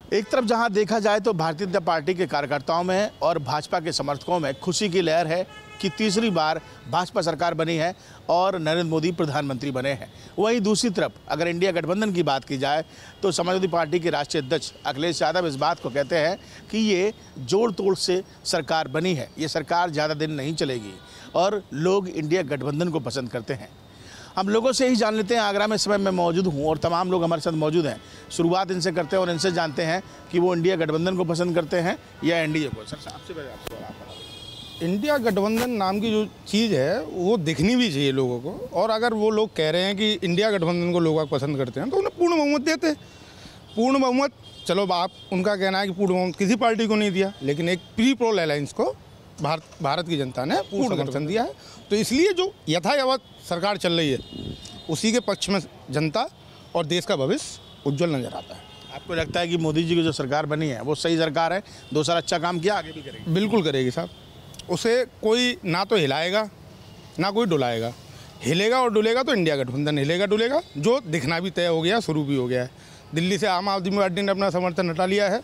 एक तरफ जहां देखा जाए तो भारतीय जनता पार्टी के कार्यकर्ताओं में और भाजपा के समर्थकों में खुशी की लहर है कि तीसरी बार भाजपा सरकार बनी है और नरेंद्र मोदी प्रधानमंत्री बने हैं। वहीं दूसरी तरफ अगर इंडिया गठबंधन की बात की जाए तो समाजवादी पार्टी के राष्ट्रीय अध्यक्ष अखिलेश यादव इस बात को कहते हैं कि ये जोड़ तोड़ से सरकार बनी है, ये सरकार ज़्यादा दिन नहीं चलेगी और लोग इंडिया गठबंधन को पसंद करते हैं। हम लोगों से ही जान लेते हैं। आगरा में इस समय मैं मौजूद हूँ और तमाम लोग हमारे साथ मौजूद हैं। शुरुआत इनसे करते हैं और इनसे जानते हैं कि वो इंडिया गठबंधन को पसंद करते हैं या एनडीए को। सर आपसे पहले आपको इंडिया गठबंधन नाम की जो चीज़ है वो दिखनी भी चाहिए लोगों को, और अगर वो लोग कह रहे हैं कि इंडिया गठबंधन को लोग पसंद करते हैं तो उन्हें पूर्ण बहुमत देते। पूर्ण बहुमत, चलो आप उनका कहना है कि पूर्ण बहुमत किसी पार्टी को नहीं दिया, लेकिन एक प्री पोल अलायंस को भारत की जनता ने पूर्ण समर्थन दिया है। तो इसलिए जो यथावत सरकार चल रही है उसी के पक्ष में जनता और देश का भविष्य उज्जवल नजर आता है। आपको लगता है कि मोदी जी की जो सरकार बनी है वो सही सरकार है, 2 साल अच्छा काम किया, आगे भी करेगी? बिल्कुल करेगी साहब। उसे कोई ना तो हिलाएगा ना कोई डुलाएगा। हिलेगा और डुलेगा तो इंडिया गठबंधन हिलेगा डुलेगा, जो दिखना भी तय हो गया, शुरू भी हो गया है। दिल्ली से आम आदमी पार्टी ने अपना समर्थन हटा लिया है।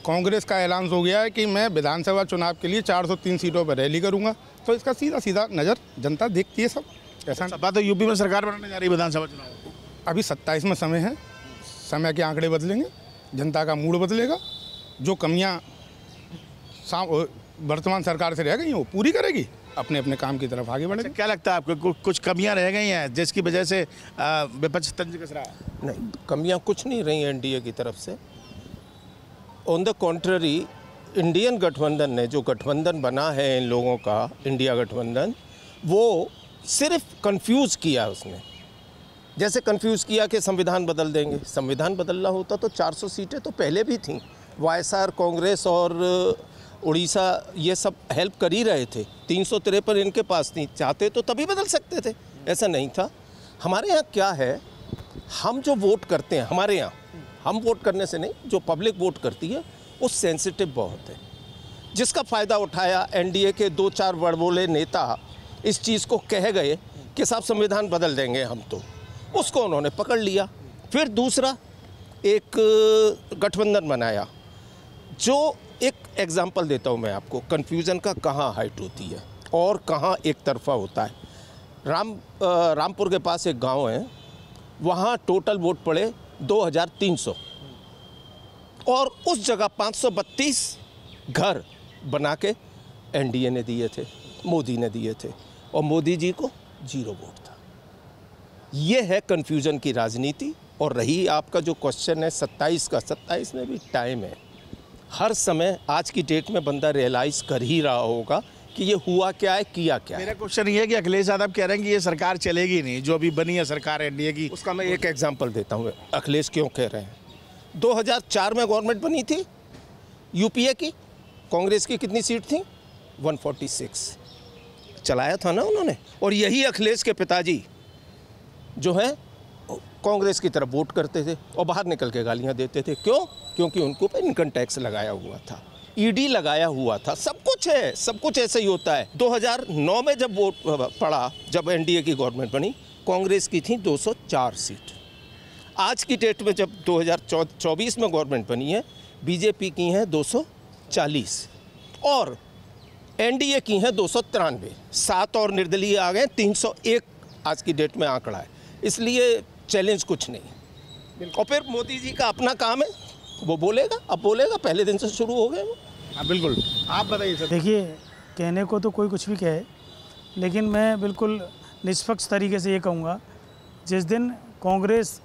कांग्रेस का ऐलान हो गया है कि मैं विधानसभा चुनाव के लिए 403 सीटों पर रैली करूंगा। तो इसका सीधा सीधा नज़र जनता देखती है सब। ऐसा सपा तो यूपी में सरकार बनाने जा रही है विधानसभा चुनाव। अभी 27 में समय है, समय के आंकड़े बदलेंगे, जनता का मूड बदलेगा। जो कमियां वर्तमान सरकार से रह गई हैं वो पूरी करेगी, अपने अपने काम की तरफ आगे बढ़ेगी। क्या लगता है आपको कुछ कमियां रह गई हैं जिसकी वजह से विपक्ष तंज कस रहा है? नहीं, कमियां कुछ नहीं रही एनडीए की तरफ से। ऑन द कॉन्ट्ररी, इंडियन गठबंधन ने जो गठबंधन बना है इन लोगों का, इंडिया गठबंधन, वो सिर्फ कंफ्यूज किया उसने। जैसे कंफ्यूज किया कि संविधान बदल देंगे। संविधान बदलना होता तो 400 सीटें तो पहले भी थीं। वाईएसआर, कांग्रेस और उड़ीसा ये सब हेल्प कर ही रहे थे। 353 इनके पास थी, चाहते तो तभी बदल सकते थे, ऐसा नहीं था। हमारे यहाँ क्या है, हम जो वोट करते हैं, हमारे यहाँ हम वोट करने से नहीं, जो पब्लिक वोट करती है वो सेंसिटिव बहुत है। जिसका फ़ायदा उठाया एनडीए के 2-4 बड़बोले नेता इस चीज़ को कह गए कि साहब संविधान बदल देंगे हम, तो उसको उन्होंने पकड़ लिया। फिर दूसरा एक गठबंधन बनाया। जो एक एग्जांपल देता हूँ मैं आपको, कन्फ्यूज़न का कहाँ हाइट होती है और कहाँ एक तरफा होता है। रामपुर के पास एक गांव है, वहाँ टोटल वोट पड़े 2300 और उस जगह 532 घर बना के एनडीए ने दिए थे, मोदी ने दिए थे, और मोदी जी को 0 वोट था। ये है कन्फ्यूज़न की राजनीति। और रही आपका जो क्वेश्चन है 27 का, 27 में भी टाइम है। हर समय आज की डेट में बंदा रियलाइज़ कर ही रहा होगा कि ये हुआ क्या है, किया क्या है। मेरा क्वेश्चन ये है कि अखिलेश यादव कह रहे हैं कि ये सरकार चलेगी नहीं, जो अभी बनी है सरकार एनडीए की। उसका मैं एक एग्जांपल देता हूँ, अखिलेश क्यों कह रहे हैं। 2004 में गवर्नमेंट बनी थी यूपीए की, कांग्रेस की कितनी सीट थी? 146। चलाया था ना उन्होंने। और यही अखिलेश के पिताजी जो हैं कांग्रेस की तरफ वोट करते थे और बाहर निकल के गालियाँ देते थे। क्यों? क्योंकि उनको पे इनकम टैक्स लगाया हुआ था, ईडी लगाया हुआ था, सब कुछ है, सब कुछ ऐसे ही होता है। 2009 में जब वोट पड़ा, जब एनडीए की गवर्नमेंट बनी, कांग्रेस की थी 204 सीट। आज की डेट में जब 2024 में गवर्नमेंट बनी है, बीजेपी की हैं 240 और एनडीए की हैं 293। 7 और निर्दलीय आ गए, 301 आज की डेट में आंकड़ा है। इसलिए चैलेंज कुछ नहीं। और फिर मोदी जी का अपना काम है, वो बोलेगा, अब बोलेगा, पहले दिन से शुरू हो गए वो। हाँ बिल्कुल, आप बताइए सर। देखिए, कहने को तो कोई कुछ भी कहे, लेकिन मैं बिल्कुल निष्पक्ष तरीके से ये कहूँगा, जिस दिन कांग्रेस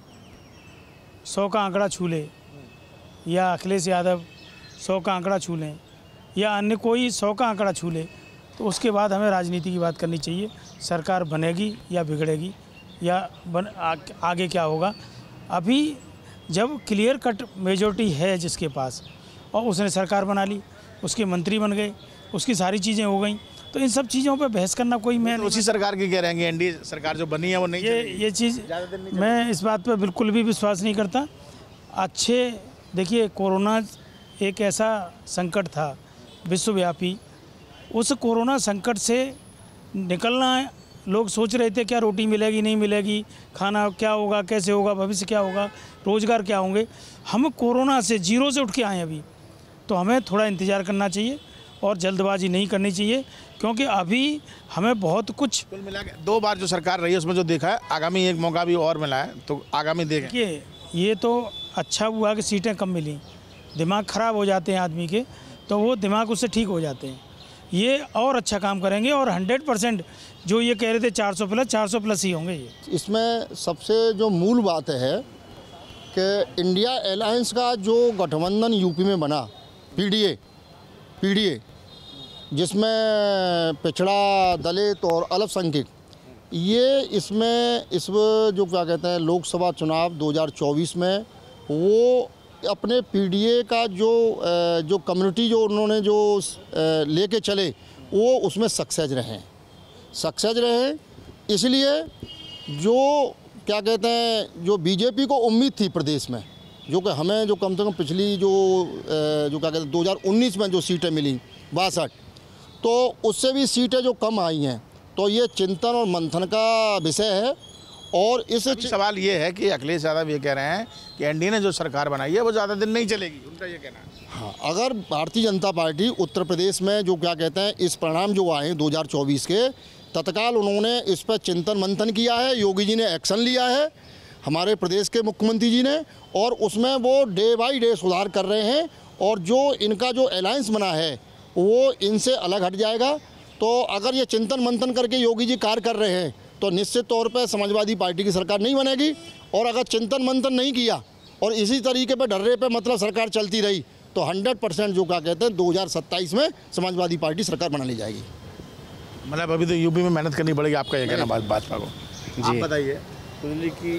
100 का आंकड़ा छू ले या अखिलेश यादव 100 का आंकड़ा छू लें या अन्य कोई 100 का आंकड़ा छू ले, तो उसके बाद हमें राजनीति की बात करनी चाहिए। सरकार बनेगी या बिगड़ेगी या आगे क्या होगा। अभी जब क्लियर कट मेजॉरिटी है जिसके पास, और उसने सरकार बना ली, उसके मंत्री बन गए, उसकी सारी चीज़ें हो गई, तो इन सब चीज़ों पे बहस करना कोई मैं तो उसी सरकार की कह रहे हैं एनडीए सरकार जो बनी है वो नहीं ये चीज़ मैं इस बात पे बिल्कुल भी विश्वास नहीं करता। देखिए, कोरोना एक ऐसा संकट था विश्वव्यापी, उस कोरोना संकट से निकलना लोग सोच रहे थे क्या रोटी मिलेगी नहीं मिलेगी, खाना क्या होगा, कैसे होगा, भविष्य क्या होगा, रोज़गार क्या होंगे। हम कोरोना से जीरो से उठ के आए अभी, तो हमें थोड़ा इंतज़ार करना चाहिए और जल्दबाजी नहीं करनी चाहिए, क्योंकि अभी हमें बहुत कुछ। कुल मिला के 2 बार जो सरकार रही है उसमें जो देखा है, आगामी एक मौका भी और मिला है, तो आगामी देखें। देखिए, ये तो अच्छा हुआ कि सीटें कम मिली। दिमाग ख़राब हो जाते हैं आदमी के, तो वो दिमाग उससे ठीक हो जाते हैं। ये और अच्छा काम करेंगे और 100% जो ये कह रहे थे 400 प्लस ही होंगे ये। इसमें सबसे जो मूल बात है कि इंडिया अलायंस का जो गठबंधन यूपी में बना, पीडीए जिसमें पिछड़ा, दलित और अल्पसंख्यक, ये इसमें जो क्या कहते हैं लोकसभा चुनाव 2024 में वो अपने पीडीए का जो कम्युनिटी जो उन्होंने जो लेके चले वो उसमें सक्सेस रहे। इसलिए जो क्या कहते हैं जो बीजेपी को उम्मीद थी प्रदेश में, जो कि हमें जो कम से कम पिछली जो क्या कहते हैं 2019 में जो सीटें मिली 62, तो उससे भी सीटें जो कम आई हैं, तो ये चिंतन और मंथन का विषय है। और इस सवाल ये है कि अखिलेश यादव ये कह रहे हैं कि एनडीए ने जो सरकार बनाई है वो ज़्यादा दिन नहीं चलेगी, उनका ये कहना है। हाँ, अगर भारतीय जनता पार्टी उत्तर प्रदेश में जो क्या कहते हैं इस परिणाम जो आए 2024 के, तत्काल उन्होंने इस पर चिंतन मंथन किया है, योगी जी ने एक्शन लिया है, हमारे प्रदेश के मुख्यमंत्री जी ने, और उसमें वो डे बाई डे सुधार कर रहे हैं। और जो इनका जो अलायंस बना है वो इनसे अलग हट जाएगा। तो अगर ये चिंतन मंथन करके योगी जी कार्य कर रहे हैं तो निश्चित तौर पर समाजवादी पार्टी की सरकार नहीं बनेगी। और अगर चिंतन मंथन नहीं किया और इसी तरीके पर डर्रे पे मतलब सरकार चलती रही तो 100% जो क्या कहते हैं 2027 में समाजवादी पार्टी सरकार बना ली जाएगी। मतलब अभी तो यूपी में मेहनत करनी पड़ेगी, आपका ये कहना भाजपा को। आप बताइए कि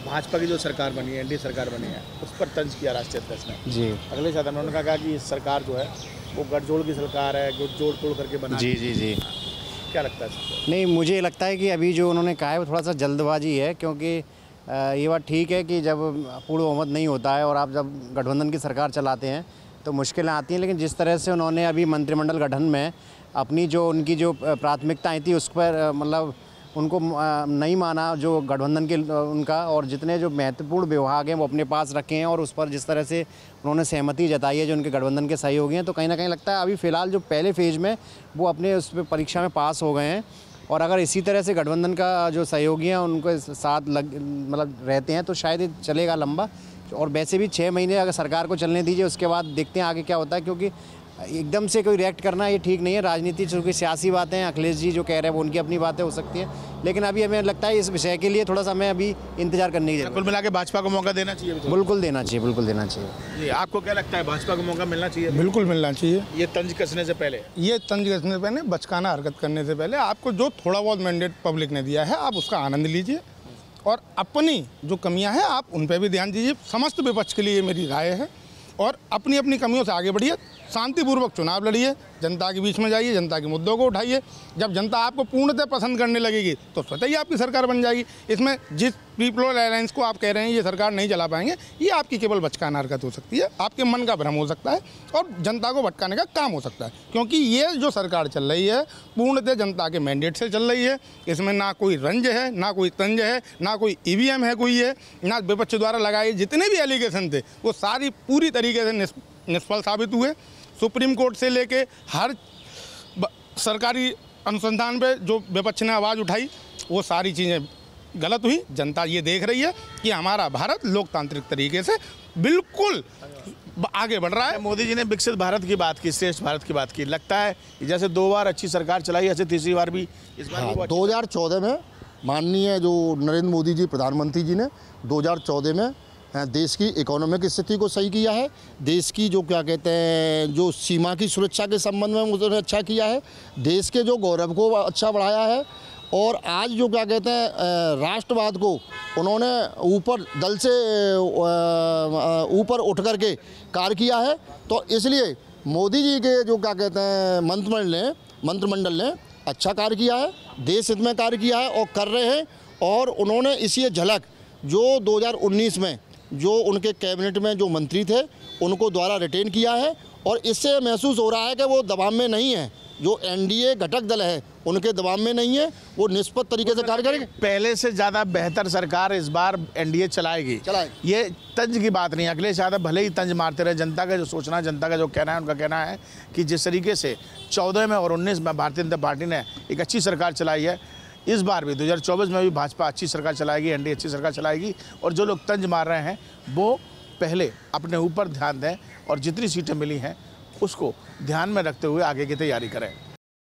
भाजपा की जो सरकार बनी है, एनडीए सरकार बनी है, उस पर तंज किया राष्ट्रीय अध्यक्ष ने जी। अखिलेश यादव ने उन्होंने कहा कि सरकार जो है वो गठजोड़ की सरकार है, जोड़ तोड़ करके बना। जी क्या लगता है? नहीं, मुझे लगता है कि अभी जो उन्होंने कहा है वो थोड़ा सा जल्दबाजी है, क्योंकि ये बात ठीक है कि जब पूर्ण बहुमत नहीं होता है और आप जब गठबंधन की सरकार चलाते हैं तो मुश्किलें आती हैं। लेकिन जिस तरह से उन्होंने अभी मंत्रिमंडल गठन में अपनी जो उनकी जो प्राथमिकताएं थी उस पर मतलब उनको नहीं माना जो गठबंधन के उनका, और जितने जो महत्वपूर्ण विभाग हैं वो अपने पास रखे हैं और उस पर जिस तरह से उन्होंने सहमति जताई है जो उनके गठबंधन के सहयोगी हैं, तो कहीं ना कहीं लगता है अभी फ़िलहाल जो पहले फेज़ में वो अपने उस पर परीक्षा में पास हो गए हैं। और अगर इसी तरह से गठबंधन का जो सहयोगी हैं उनके साथ मतलब रहते हैं तो शायद ये चलेगा लंबा। और वैसे भी 6 महीने अगर सरकार को चलने दीजिए, उसके बाद देखते हैं आगे क्या होता है, क्योंकि एकदम से कोई रिएक्ट करना ये ठीक नहीं है। राजनीति चूँकि सियासी बातें हैं, अखिलेश जी जो कह रहे हैं वो उनकी अपनी बातें हो सकती हैं, लेकिन अभी हमें लगता है इस विषय के लिए थोड़ा सा हमें अभी इंतजार करने की जरूरत। कुल मिला के भाजपा को मौका देना चाहिए। बिल्कुल देना चाहिए, बिल्कुल देना चाहिए। जी, आपको क्या लगता है भाजपा को मौका मिलना चाहिए? बिल्कुल मिलना चाहिए। ये तंज कसने से पहले बचकाना हरकत करने से पहले आपको जो थोड़ा बहुत मैंडेट पब्लिक ने दिया है आप उसका आनंद लीजिए और अपनी जो कमियां हैं आप उन पर भी ध्यान दीजिए। समस्त विपक्ष के लिए मेरी राय है, और अपनी अपनी कमियों से आगे बढ़िए, शांतिपूर्वक चुनाव लड़िए, जनता के बीच में जाइए, जनता के मुद्दों को उठाइए। जब जनता आपको पूर्णतः पसंद करने लगेगी तो स्वतः ही आपकी सरकार बन जाएगी। इसमें जिस पीपल अलायंस को आप कह रहे हैं ये सरकार नहीं चला पाएंगे, ये आपकी केवल बचकाना हरकत हो सकती है, आपके मन का भ्रम हो सकता है और जनता को भटकाने का काम हो सकता है। क्योंकि ये जो सरकार चल रही है पूर्णतः जनता के मैंडेट से चल रही है। इसमें ना कोई रंज है, ना कोई तंज है, ना कोई EVM है कोई है, ना विपक्ष द्वारा लगाए जितने भी एलिगेशन थे वो सारी पूरी तरीके से निष्फल साबित हुए। सुप्रीम कोर्ट से लेके हर सरकारी अनुसंधान पे जो विपक्ष ने आवाज़ उठाई वो सारी चीज़ें गलत हुई। जनता ये देख रही है कि हमारा भारत लोकतांत्रिक तरीके से बिल्कुल आगे बढ़ रहा है। मोदी जी ने विकसित भारत की बात की, श्रेष्ठ भारत की बात की। लगता है कि जैसे 2 बार अच्छी सरकार चलाई, ऐसे तीसरी बार भी इस बार 2014 में माननीय जो नरेंद्र मोदी जी प्रधानमंत्री जी ने 2014 में देश की इकोनॉमिक स्थिति को सही किया है, देश की जो क्या कहते हैं जो सीमा की सुरक्षा के संबंध में उन्होंने अच्छा किया है, देश के जो गौरव को अच्छा बढ़ाया है, और आज जो क्या कहते हैं राष्ट्रवाद को उन्होंने ऊपर दल से ऊपर उठ करके कार्य किया है। तो इसलिए मोदी जी के जो क्या कहते हैं मंत्रिमंडल ने अच्छा कार्य किया है, देश हित में कार्य किया है और कर रहे हैं। और उन्होंने इसी झलक जो 2019 में जो उनके कैबिनेट में जो मंत्री थे उनको द्वारा रिटेन किया है, और इससे महसूस हो रहा है कि वो दबाव में नहीं है। जो एनडीए घटक दल है उनके दबाव में नहीं है, वो निष्पक्ष तरीके से कार्य करेंगे। पहले से ज़्यादा बेहतर सरकार इस बार एनडीए चलाएगी। ये तंज की बात नहीं, अखिलेश यादव भले ही तंज मारते रहे, जनता का जो सोचना, जनता का जो कहना है, उनका कहना है कि जिस तरीके से 14 में और 19 में भारतीय जनता पार्टी ने एक अच्छी सरकार चलाई है, इस बार भी 2024 में भी भाजपा अच्छी सरकार चलाएगी, एनडीए अच्छी सरकार चलाएगी। और जो लोग तंज मार रहे हैं वो पहले अपने ऊपर ध्यान दें और जितनी सीटें मिली हैं उसको ध्यान में रखते हुए आगे की तैयारी करें।